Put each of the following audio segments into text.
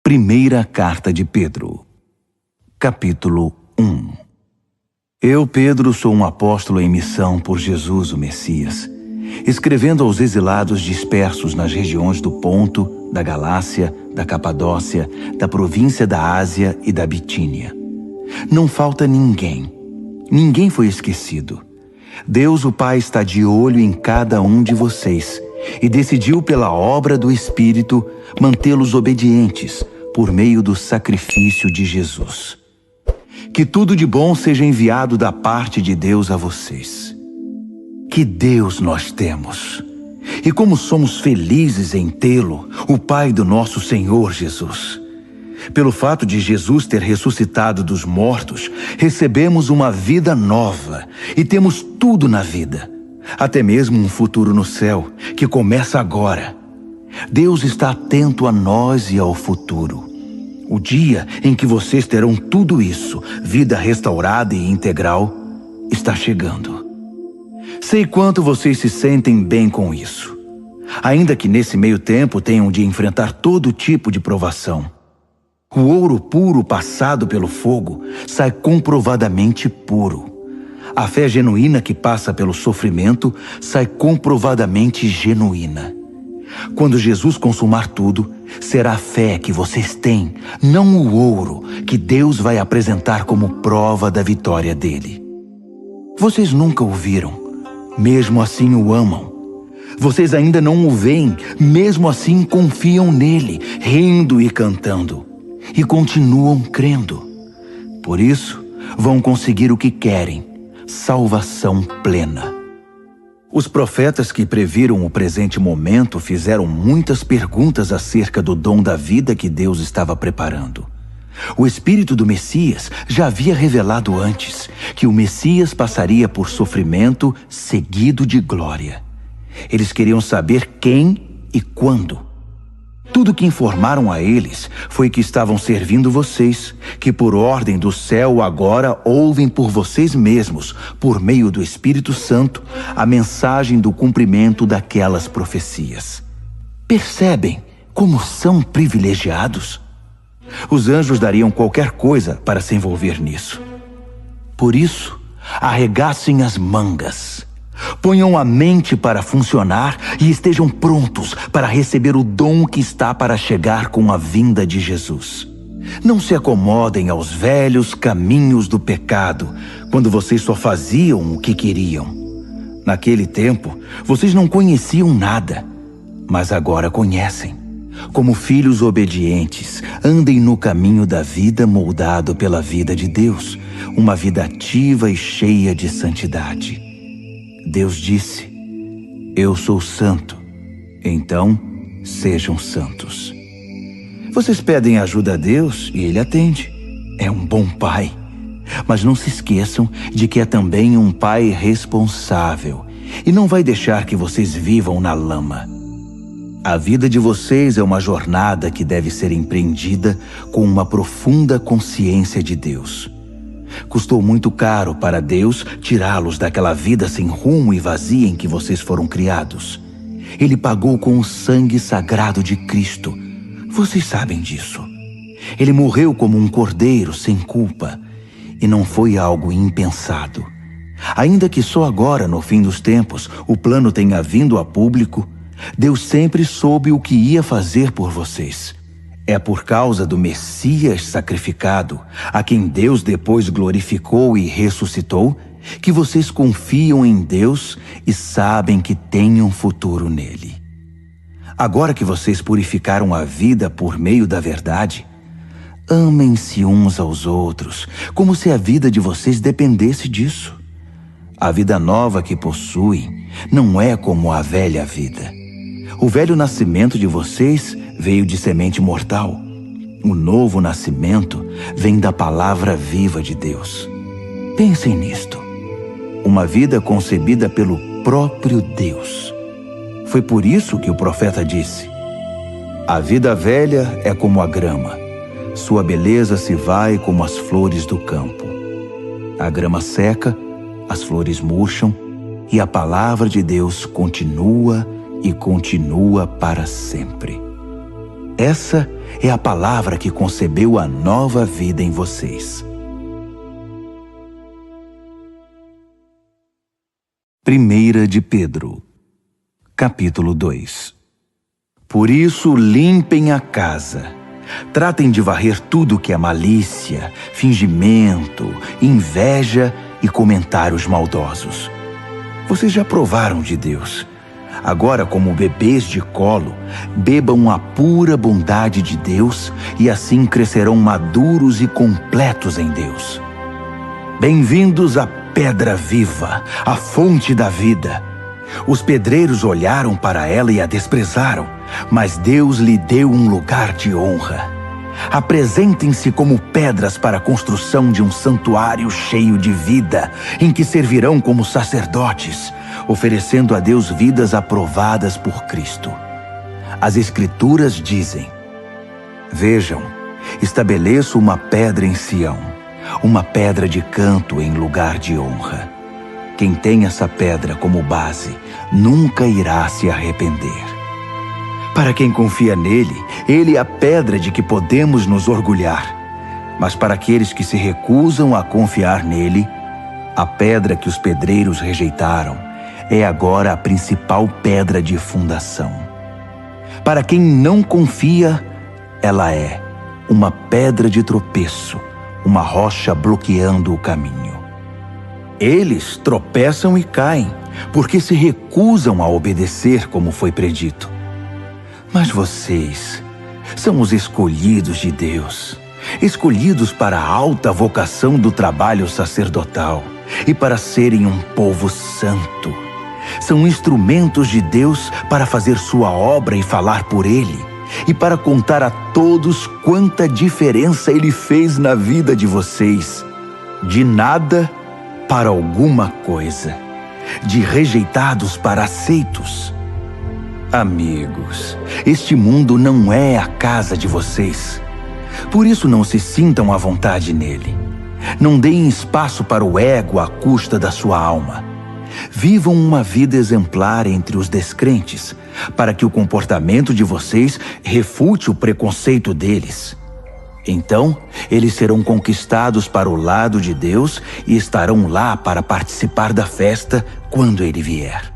Primeira Carta de Pedro, capítulo 1. Eu, Pedro, sou um apóstolo em missão por Jesus, o Messias, escrevendo aos exilados dispersos nas regiões do Ponto, da Galácia, da Capadócia, da província da Ásia e da Bitínia. Não falta ninguém. Ninguém foi esquecido. Deus, o Pai, está de olho em cada um de vocês e decidiu, pela obra do Espírito, mantê-los obedientes por meio do sacrifício de Jesus. Que tudo de bom seja enviado da parte de Deus a vocês. Que Deus nós temos! E como somos felizes em tê-lo, o Pai do nosso Senhor Jesus. Pelo fato de Jesus ter ressuscitado dos mortos, recebemos uma vida nova e temos tudo na vida, até mesmo um futuro no céu, que começa agora. Deus está atento a nós e ao futuro. O dia em que vocês terão tudo isso, vida restaurada e integral, está chegando. Sei quanto vocês se sentem bem com isso, ainda que nesse meio tempo tenham de enfrentar todo tipo de provação. O ouro puro passado pelo fogo sai comprovadamente puro. A fé genuína que passa pelo sofrimento sai comprovadamente genuína. Quando Jesus consumar tudo, será a fé que vocês têm, não o ouro, que Deus vai apresentar como prova da vitória dele. Vocês nunca o viram, mesmo assim o amam. Vocês ainda não o veem, mesmo assim confiam nele, rindo e cantando. E continuam crendo. Por isso, vão conseguir o que querem, salvação plena. Os profetas que previram o presente momento fizeram muitas perguntas acerca do dom da vida que Deus estava preparando. O Espírito do Messias já havia revelado antes que o Messias passaria por sofrimento seguido de glória. Eles queriam saber quem e quando. Tudo que informaram a eles foi que estavam servindo vocês, que por ordem do céu agora ouvem por vocês mesmos, por meio do Espírito Santo, a mensagem do cumprimento daquelas profecias. Percebem como são privilegiados? Os anjos dariam qualquer coisa para se envolver nisso. Por isso, arregassem as mangas. Ponham a mente para funcionar e estejam prontos para receber o dom que está para chegar com a vinda de Jesus. Não se acomodem aos velhos caminhos do pecado, quando vocês só faziam o que queriam. Naquele tempo, vocês não conheciam nada, mas agora conhecem. Como filhos obedientes, andem no caminho da vida moldado pela vida de Deus, uma vida ativa e cheia de santidade. Deus disse: eu sou santo, então sejam santos. Vocês pedem ajuda a Deus e Ele atende. É um bom pai. Mas não se esqueçam de que é também um pai responsável e não vai deixar que vocês vivam na lama. A vida de vocês é uma jornada que deve ser empreendida com uma profunda consciência de Deus. Custou muito caro para Deus tirá-los daquela vida sem rumo e vazia em que vocês foram criados. Ele pagou com o sangue sagrado de Cristo. Vocês sabem disso. Ele morreu como um cordeiro sem culpa. E não foi algo impensado. Ainda que só agora, no fim dos tempos, o plano tenha vindo a público, Deus sempre soube o que ia fazer por vocês. É por causa do Messias sacrificado, a quem Deus depois glorificou e ressuscitou, que vocês confiam em Deus e sabem que têm um futuro nele. Agora que vocês purificaram a vida por meio da verdade, amem-se uns aos outros, como se a vida de vocês dependesse disso. A vida nova que possuem não é como a velha vida. O velho nascimento de vocês veio de semente mortal. O novo nascimento vem da palavra viva de Deus. Pensem nisto. Uma vida concebida pelo próprio Deus. Foi por isso que o profeta disse: a vida velha é como a grama. Sua beleza se vai como as flores do campo. A grama seca, as flores murcham, e a palavra de Deus continua e continua para sempre. Essa é a palavra que concebeu a nova vida em vocês. 1 de Pedro, capítulo 2. Por isso, limpem a casa. Tratem de varrer tudo que é malícia, fingimento, inveja e comentários maldosos. Vocês já provaram de Deus. Agora, como bebês de colo, bebam a pura bondade de Deus e assim crescerão maduros e completos em Deus. Bem-vindos à pedra viva, a fonte da vida. Os pedreiros olharam para ela e a desprezaram, mas Deus lhe deu um lugar de honra. Apresentem-se como pedras para a construção de um santuário cheio de vida, em que servirão como sacerdotes, oferecendo a Deus vidas aprovadas por Cristo. As Escrituras dizem: Vejam, estabeleço uma pedra em Sião, uma pedra de canto em lugar de honra. Quem tem essa pedra como base nunca irá se arrepender. Para quem confia nele, ele é a pedra de que podemos nos orgulhar. Mas para aqueles que se recusam a confiar nele, a pedra que os pedreiros rejeitaram é agora a principal pedra de fundação. Para quem não confia, ela é uma pedra de tropeço, uma rocha bloqueando o caminho. Eles tropeçam e caem, porque se recusam a obedecer como foi predito. Mas vocês são os escolhidos de Deus, escolhidos para a alta vocação do trabalho sacerdotal e para serem um povo santo. São instrumentos de Deus para fazer sua obra e falar por Ele, e para contar a todos quanta diferença Ele fez na vida de vocês. De nada para alguma coisa, de rejeitados para aceitos. Amigos, este mundo não é a casa de vocês. Por isso não se sintam à vontade nele. Não deem espaço para o ego à custa da sua alma. Vivam uma vida exemplar entre os descrentes, para que o comportamento de vocês refute o preconceito deles. Então, eles serão conquistados para o lado de Deus e estarão lá para participar da festa quando Ele vier.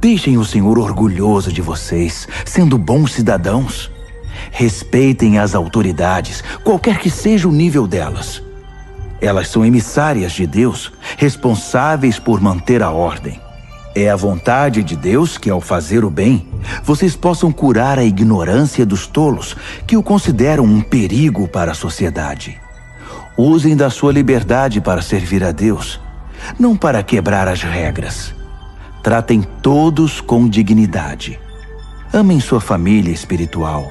Deixem o Senhor orgulhoso de vocês, sendo bons cidadãos. Respeitem as autoridades, qualquer que seja o nível delas. Elas são emissárias de Deus, responsáveis por manter a ordem. É a vontade de Deus que, ao fazer o bem, vocês possam curar a ignorância dos tolos, que o consideram um perigo para a sociedade. Usem da sua liberdade para servir a Deus, não para quebrar as regras. Tratem todos com dignidade. Amem sua família espiritual.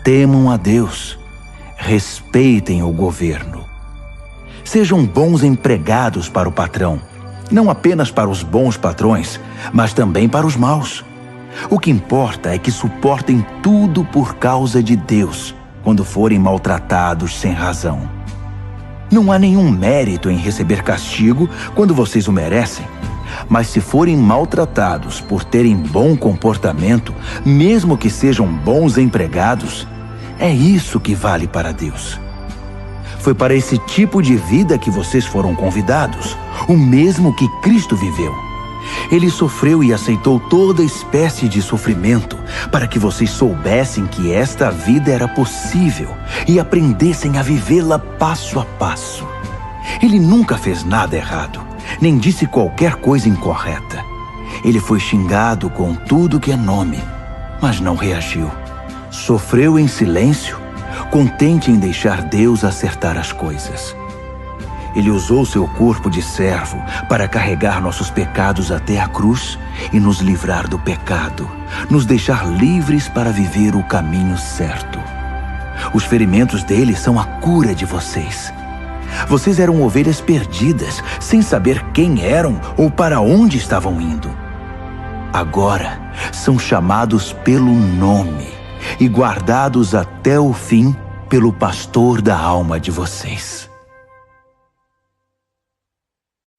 Temam a Deus. Respeitem o governo. Sejam bons empregados para o patrão, não apenas para os bons patrões, mas também para os maus. O que importa é que suportem tudo por causa de Deus, quando forem maltratados sem razão. Não há nenhum mérito em receber castigo quando vocês o merecem, mas se forem maltratados por terem bom comportamento, mesmo que sejam bons empregados, é isso que vale para Deus. Foi para esse tipo de vida que vocês foram convidados, o mesmo que Cristo viveu. Ele sofreu e aceitou toda espécie de sofrimento para que vocês soubessem que esta vida era possível e aprendessem a vivê-la passo a passo. Ele nunca fez nada errado, nem disse qualquer coisa incorreta. Ele foi xingado com tudo que é nome, mas não reagiu. Sofreu em silêncio, contente em deixar Deus acertar as coisas. Ele usou seu corpo de servo para carregar nossos pecados até a cruz e nos livrar do pecado, nos deixar livres para viver o caminho certo. Os ferimentos dele são a cura de vocês. Vocês eram ovelhas perdidas, sem saber quem eram ou para onde estavam indo. Agora são chamados pelo nome e guardados até o fim pelo pastor da alma de vocês.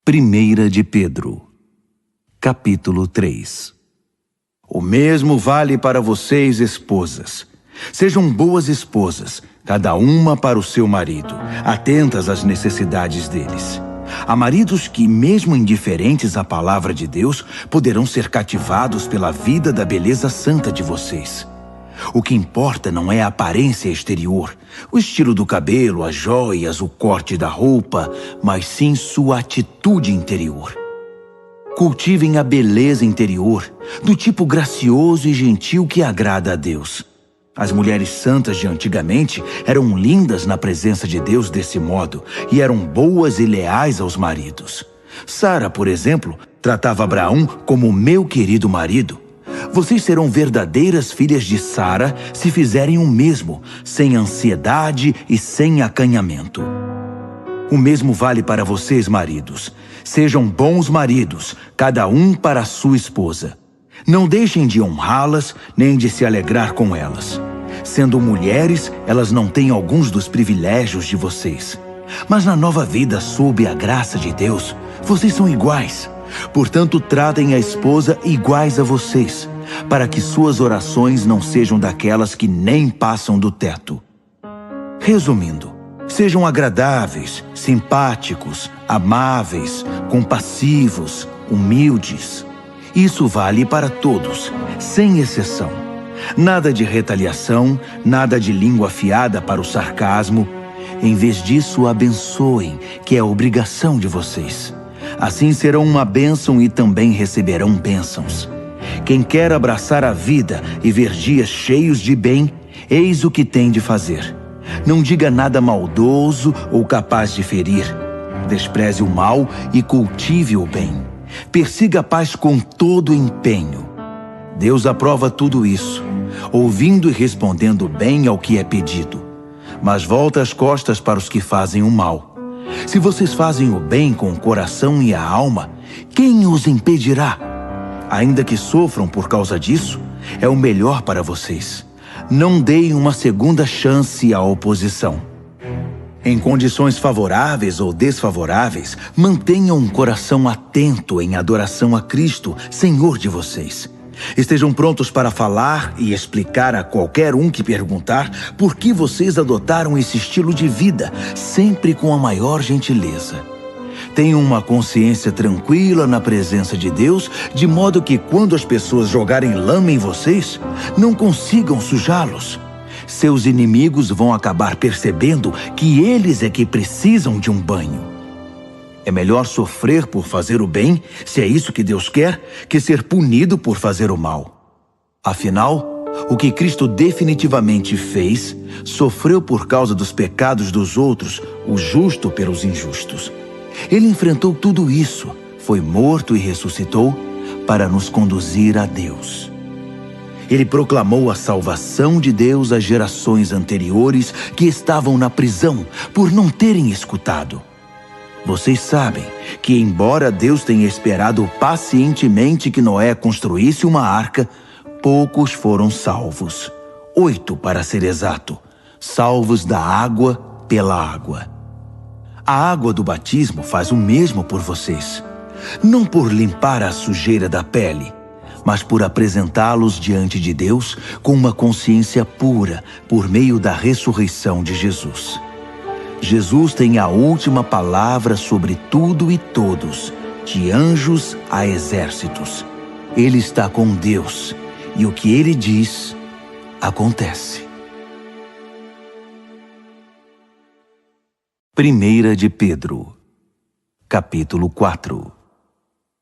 1 de Pedro, capítulo 3. O mesmo vale para vocês, esposas. Sejam boas esposas, cada uma para o seu marido, atentas às necessidades deles. Há maridos que, mesmo indiferentes à palavra de Deus, poderão ser cativados pela vida da beleza santa de vocês. O que importa não é a aparência exterior, o estilo do cabelo, as joias, o corte da roupa, mas sim sua atitude interior. Cultivem a beleza interior, do tipo gracioso e gentil que agrada a Deus. As mulheres santas de antigamente eram lindas na presença de Deus desse modo e eram boas e leais aos maridos. Sara, por exemplo, tratava Abraão como meu querido marido. Vocês serão verdadeiras filhas de Sara se fizerem o mesmo, sem ansiedade e sem acanhamento. O mesmo vale para vocês, maridos. Sejam bons maridos, cada um para a sua esposa. Não deixem de honrá-las, nem de se alegrar com elas. Sendo mulheres, elas não têm alguns dos privilégios de vocês. Mas na nova vida, sob a graça de Deus, vocês são iguais. Portanto, tratem a esposa iguais a vocês, para que suas orações não sejam daquelas que nem passam do teto. Resumindo, sejam agradáveis, simpáticos, amáveis, compassivos, humildes. Isso vale para todos, sem exceção. Nada de retaliação, nada de língua afiada para o sarcasmo. Em vez disso, abençoem, que é a obrigação de vocês. Assim serão uma bênção e também receberão bênçãos. Quem quer abraçar a vida e ver dias cheios de bem, eis o que tem de fazer. Não diga nada maldoso ou capaz de ferir. Despreze o mal e cultive o bem. Persiga a paz com todo empenho. Deus aprova tudo isso, ouvindo e respondendo bem ao que é pedido. Mas volta as costas para os que fazem o mal. Se vocês fazem o bem com o coração e a alma, quem os impedirá? Ainda que sofram por causa disso, é o melhor para vocês. Não deem uma segunda chance à oposição. Em condições favoráveis ou desfavoráveis, mantenham um coração atento em adoração a Cristo, Senhor de vocês. Estejam prontos para falar e explicar a qualquer um que perguntar por que vocês adotaram esse estilo de vida, sempre com a maior gentileza. Tenham uma consciência tranquila na presença de Deus, de modo que quando as pessoas jogarem lama em vocês, não consigam sujá-los. Seus inimigos vão acabar percebendo que eles é que precisam de um banho. É melhor sofrer por fazer o bem, se é isso que Deus quer, que ser punido por fazer o mal. Afinal, o que Cristo definitivamente fez, sofreu por causa dos pecados dos outros, o justo pelos injustos. Ele enfrentou tudo isso, foi morto e ressuscitou para nos conduzir a Deus. Ele proclamou a salvação de Deus às gerações anteriores que estavam na prisão por não terem escutado. Vocês sabem que, embora Deus tenha esperado pacientemente que Noé construísse uma arca, poucos foram salvos. 8, para ser exato, salvos da água pela água. A água do batismo faz o mesmo por vocês, não por limpar a sujeira da pele, mas por apresentá-los diante de Deus com uma consciência pura por meio da ressurreição de Jesus. Jesus tem a última palavra sobre tudo e todos, de anjos a exércitos. Ele está com Deus, e o que ele diz, acontece. 1 de Pedro, capítulo 4.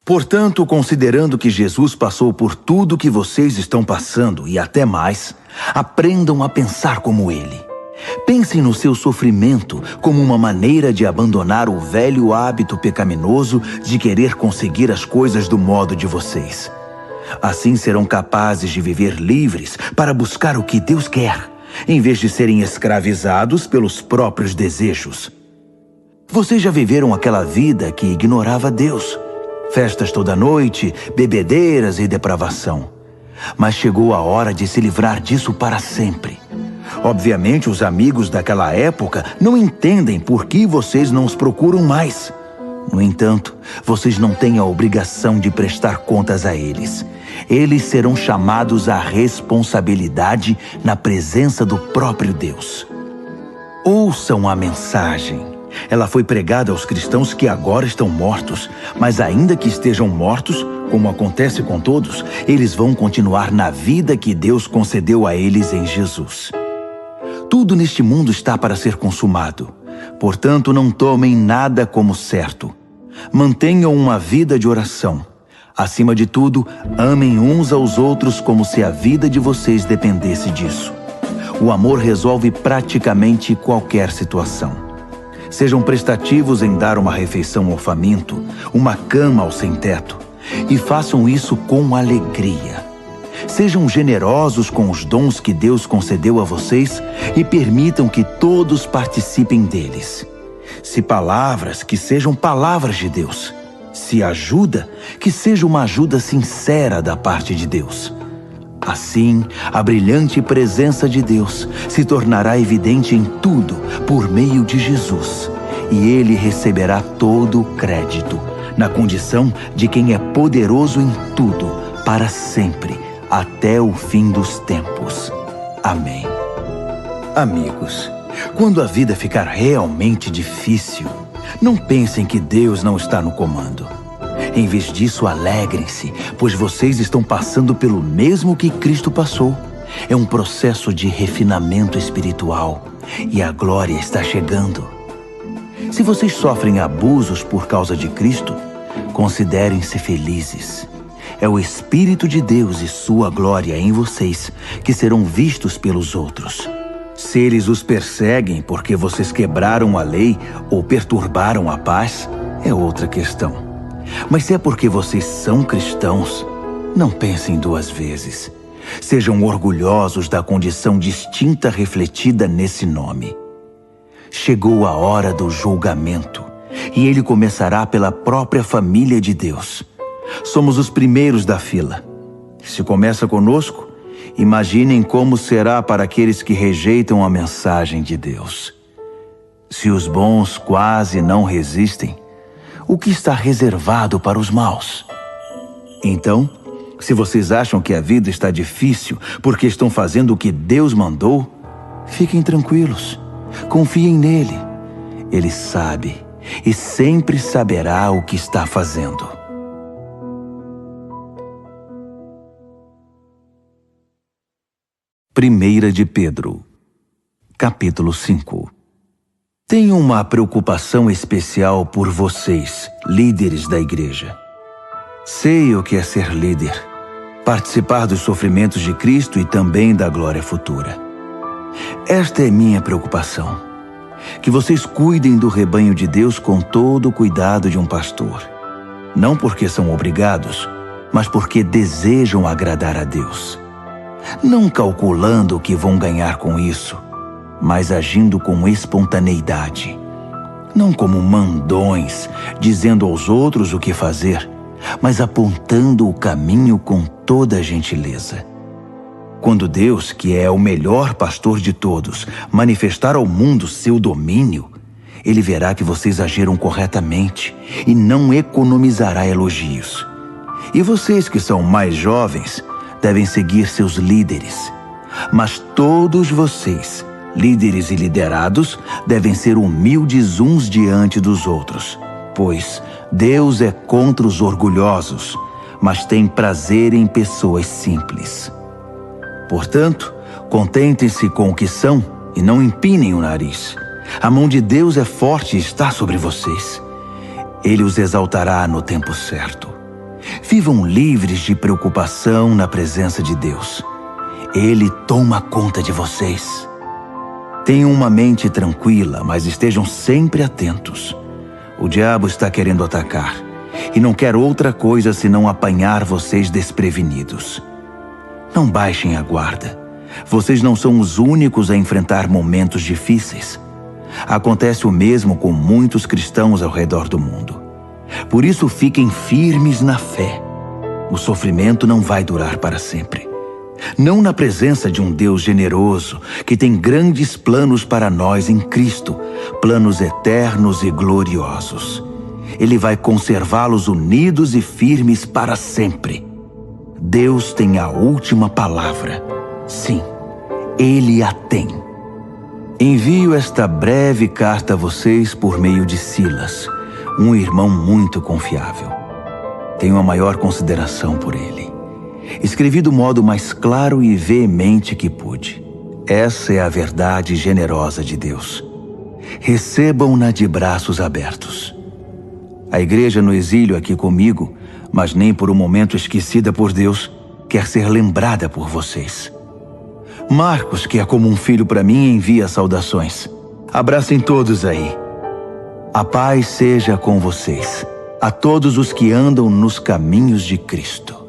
Portanto, considerando que Jesus passou por tudo que vocês estão passando e até mais, aprendam a pensar como ele. Pensem no seu sofrimento como uma maneira de abandonar o velho hábito pecaminoso de querer conseguir as coisas do modo de vocês. Assim serão capazes de viver livres para buscar o que Deus quer, em vez de serem escravizados pelos próprios desejos. Vocês já viveram aquela vida que ignorava Deus. Festas toda noite, bebedeiras e depravação. Mas chegou a hora de se livrar disso para sempre. Obviamente, os amigos daquela época não entendem por que vocês não os procuram mais. No entanto, vocês não têm a obrigação de prestar contas a eles. Eles serão chamados à responsabilidade na presença do próprio Deus. Ouçam a mensagem. Ela foi pregada aos cristãos que agora estão mortos, mas ainda que estejam mortos, como acontece com todos, eles vão continuar na vida que Deus concedeu a eles em Jesus. Tudo neste mundo está para ser consumado. Portanto, não tomem nada como certo. Mantenham uma vida de oração. Acima de tudo, amem uns aos outros como se a vida de vocês dependesse disso. O amor resolve praticamente qualquer situação. Sejam prestativos em dar uma refeição ao faminto, uma cama ao sem-teto, e façam isso com alegria. Sejam generosos com os dons que Deus concedeu a vocês e permitam que todos participem deles. Se palavras, que sejam palavras de Deus. Se ajuda, que seja uma ajuda sincera da parte de Deus. Assim, a brilhante presença de Deus se tornará evidente em tudo por meio de Jesus, e Ele receberá todo o crédito, na condição de quem é poderoso em tudo, para sempre, até o fim dos tempos. Amém. Amigos, quando a vida ficar realmente difícil, não pensem que Deus não está no comando. Em vez disso, alegrem-se, pois vocês estão passando pelo mesmo que Cristo passou. É um processo de refinamento espiritual e a glória está chegando. Se vocês sofrem abusos por causa de Cristo, considerem-se felizes. É o Espírito de Deus e sua glória em vocês que serão vistos pelos outros. Se eles os perseguem porque vocês quebraram a lei ou perturbaram a paz, é outra questão. Mas se é porque vocês são cristãos, não pensem duas vezes. Sejam orgulhosos da condição distinta refletida nesse nome. Chegou a hora do julgamento, e ele começará pela própria família de Deus. Somos os primeiros da fila. Se começa conosco, imaginem como será para aqueles que rejeitam a mensagem de Deus. Se os bons quase não resistem, o que está reservado para os maus? Então, se vocês acham que a vida está difícil porque estão fazendo o que Deus mandou, fiquem tranquilos, confiem nele. Ele sabe e sempre saberá o que está fazendo. Primeira de Pedro, capítulo 5. Tenho uma preocupação especial por vocês, líderes da igreja. Sei o que é ser líder, participar dos sofrimentos de Cristo e também da glória futura. Esta é minha preocupação, que vocês cuidem do rebanho de Deus com todo o cuidado de um pastor. Não porque são obrigados, mas porque desejam agradar a Deus. Não calculando o que vão ganhar com isso, mas agindo com espontaneidade. Não como mandões, dizendo aos outros o que fazer, mas apontando o caminho com toda a gentileza. Quando Deus, que é o melhor pastor de todos, manifestar ao mundo seu domínio, Ele verá que vocês agiram corretamente e não economizará elogios. E vocês que são mais jovens devem seguir seus líderes. Mas todos vocês, líderes e liderados, devem ser humildes uns diante dos outros, pois Deus é contra os orgulhosos, mas tem prazer em pessoas simples. Portanto, contentem-se com o que são e não empinem o nariz. A mão de Deus é forte e está sobre vocês. Ele os exaltará no tempo certo. Vivam livres de preocupação na presença de Deus. Ele toma conta de vocês. Tenham uma mente tranquila, mas estejam sempre atentos. O diabo está querendo atacar e não quer outra coisa senão apanhar vocês desprevenidos. Não baixem a guarda. Vocês não são os únicos a enfrentar momentos difíceis. Acontece o mesmo com muitos cristãos ao redor do mundo. Por isso, fiquem firmes na fé. O sofrimento não vai durar para sempre. Não na presença de um Deus generoso, que tem grandes planos para nós em Cristo, planos eternos e gloriosos. Ele vai conservá-los unidos e firmes para sempre. Deus tem a última palavra. Sim, Ele a tem. Envio esta breve carta a vocês por meio de Silas, um irmão muito confiável. Tenho a maior consideração por ele. Escrevi do modo mais claro e veemente que pude. Essa é a verdade generosa de Deus. Recebam-na de braços abertos. A igreja no exílio aqui comigo, mas nem por um momento esquecida por Deus, quer ser lembrada por vocês. Marcos, que é como um filho para mim, envia saudações. Abracem todos aí. A paz seja com vocês, a todos os que andam nos caminhos de Cristo.